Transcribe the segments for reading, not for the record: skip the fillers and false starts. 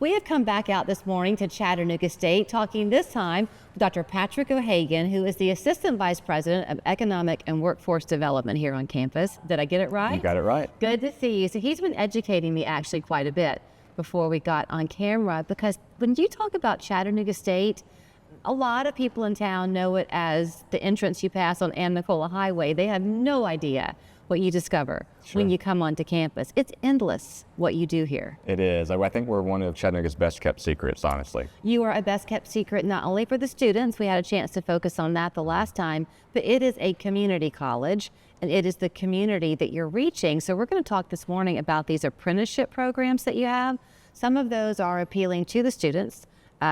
We have come back out this morning to Chattanooga State, talking this time with Dr. Patrick O'Hagan, who is the Assistant Vice President of Economic and Workforce Development here on campus. Did I get it right? You got it right. Good to see you. So he's been educating me actually quite a bit before we got on camera, because when you talk about Chattanooga State, a lot of people in town know it as the entrance you pass on Ann Nicola Highway. They have no idea what you discover when you come onto campus. It's endless what you do here. It is. I think we're one of Chattanooga's best kept secrets, honestly. You are a best kept secret, not only for the students, we had a chance to focus on that the last time, but it is a community college, and it is the community that you're reaching. So we're going to talk this morning about these apprenticeship programs that you have. Some of those are appealing to the students,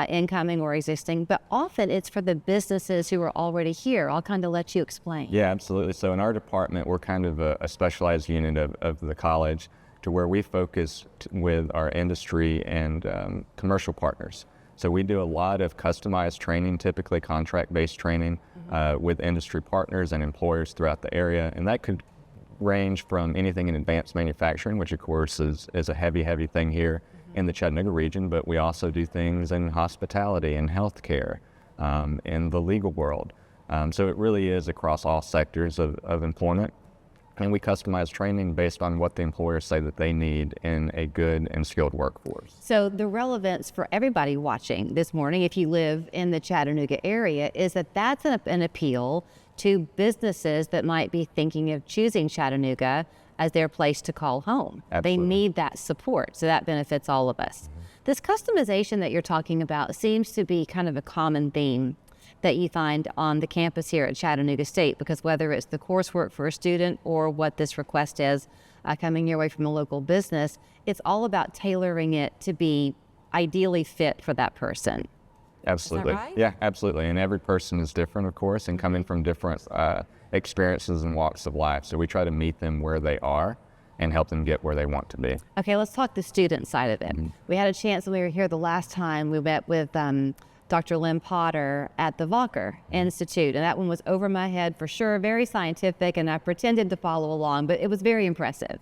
incoming or existing, but often it's for the businesses who are already here. I'll kind of let you explain. Yeah, absolutely. So in our department, we're kind of a specialized unit of the college, to where we focus with our industry and commercial partners. So we do a lot of customized training, typically contract-based training with industry partners and employers throughout the area. And that could range from anything in advanced manufacturing, which of course is a heavy thing here in the Chattanooga region, but we also do things in hospitality and healthcare, in the legal world. So it really is across all sectors of employment. And we customize training based on what the employers say that they need in a good and skilled workforce. So the relevance for everybody watching this morning, if you live in the Chattanooga area, is that that's an appeal to businesses that might be thinking of choosing Chattanooga as their place to call home. Absolutely. They need that support, so that benefits all of us. This customization that you're talking about seems to be kind of a common theme that you find on the campus here at Chattanooga State, because whether it's the coursework for a student or what this request is coming your way from a local business, it's all about tailoring it to be ideally fit for that person. Absolutely. Is that right? Yeah, absolutely. And every person is different, of course, and coming from different experiences and walks of life. So we try to meet them where they are and help them get where they want to be. Okay, let's talk the student side of it. We had a chance when we were here the last time, we met with Dr. Lynn Potter at the Walker Institute, and that one was over my head for sure, very scientific, and I pretended to follow along, but it was very impressive.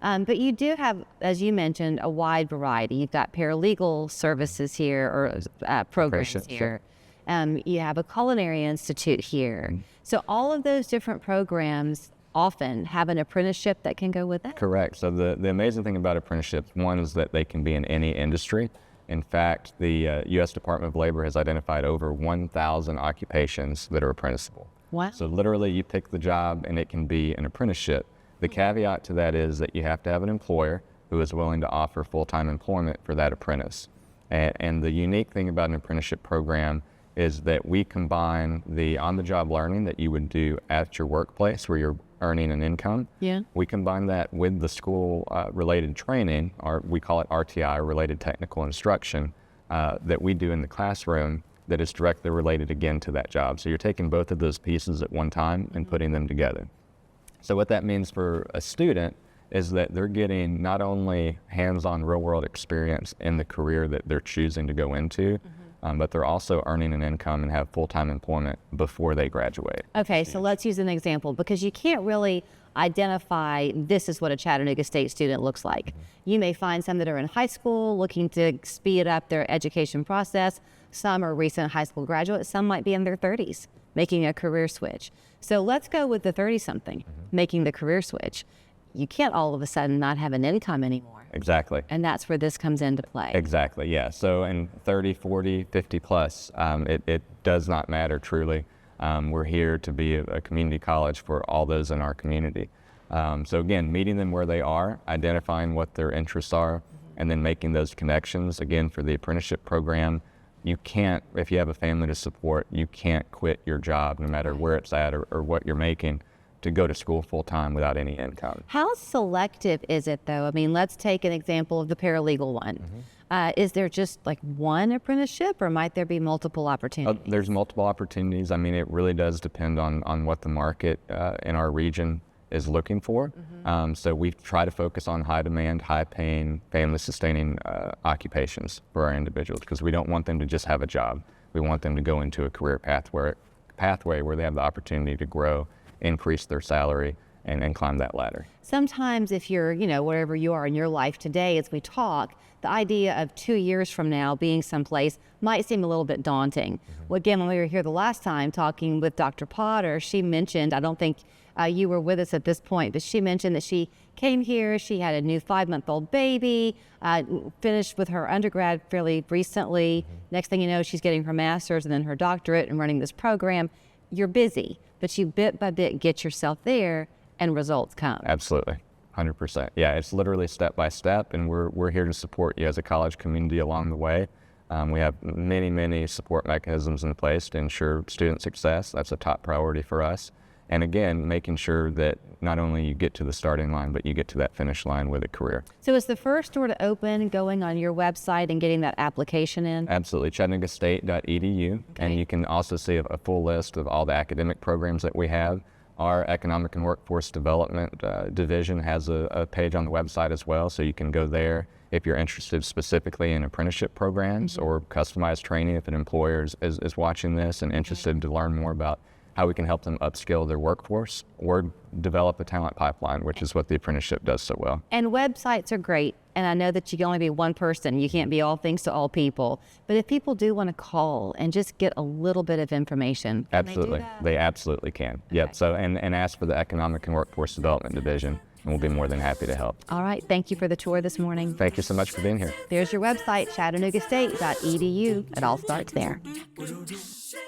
But you do have, as you mentioned, a wide variety. You've got paralegal services here, or programs here. You have a culinary institute here. So all of those different programs often have an apprenticeship that can go with it? Correct. So the amazing thing about apprenticeships, one is that they can be in any industry. In fact, the U.S. Department of Labor has identified over 1,000 occupations that are apprenticeable. Wow. So literally you pick the job and it can be an apprenticeship. The caveat to that is that you have to have an employer who is willing to offer full-time employment for that apprentice. And the unique thing about an apprenticeship program is that we combine the on-the-job learning that you would do at your workplace where you're earning an income. Yeah. We combine that with the school-related training, or we call it RTI, related technical instruction, that we do in the classroom that is directly related again to that job. So you're taking both of those pieces at one time and putting them together. So what that means for a student is that they're getting not only hands-on real-world experience in the career that they're choosing to go into, but they're also earning an income and have full-time employment before they graduate. Okay, so let's use an example, because you can't really identify this is what a Chattanooga State student looks like. You may find some that are in high school looking to speed up their education process. Some are recent high school graduates. Some might be in their 30s making a career switch. So let's go with the 30-something making the career switch. You can't all of a sudden not have an income anymore. Exactly. And that's where this comes into play. Exactly, yeah. So in 30, 40, 50 plus, it does not matter truly. We're here to be a community college for all those in our community. So again, meeting them where they are, identifying what their interests are, and then making those connections. Again, for the apprenticeship program, you can't, if you have a family to support, you can't quit your job no matter where it's at or what you're making to go to school full-time without any income. How selective is it, though? I mean, let's take an example of the paralegal one. Is there just like one apprenticeship, or might there be multiple opportunities? There's multiple opportunities. I mean, it really does depend on what the market in our region is looking for. So we try to focus on high demand, high paying, family sustaining occupations for our individuals, because we don't want them to just have a job. We want them to go into a career pathway where they have the opportunity to grow, increase their salary, and climb that ladder. Sometimes if you're, wherever you are in your life today as we talk, the idea of 2 years from now being someplace might seem a little bit daunting. Well, again, when we were here the last time talking with Dr. Potter, she mentioned, I don't think you were with us at this point, but she mentioned that she came here, she had a new 5-month-old baby, finished with her undergrad fairly recently. Next thing you know, she's getting her master's and then her doctorate and running this program. You're busy, but you bit by bit get yourself there and results come. Absolutely. 100%. Yeah, it's literally step by step, and we're here to support you as a college community along the way. We have many support mechanisms in place to ensure student success. That's a top priority for us. And again, making sure that not only you get to the starting line, but you get to that finish line with a career. So is the first door to open going on your website and getting that application in? Absolutely, Chattanoogastate.edu. Okay. And you can also see a full list of all the academic programs that we have. Our Economic and Workforce Development Division has a page on the website as well, so you can go there if you're interested specifically in apprenticeship programs or customized training if an employer is watching this and interested to learn more about how we can help them upskill their workforce or develop a talent pipeline, which is what the apprenticeship does so well. And websites are great, and I know that you can only be one person. You can't be all things to all people. But if people do want to call and just get a little bit of information, can Absolutely. they do that? They absolutely can. Okay. Yep. So, and ask for the Economic and Workforce Development Division, and we'll be more than happy to help. All right. Thank you for the tour this morning. Thank you so much for being here. There's your website, Chattanoogastate.edu. It all starts there.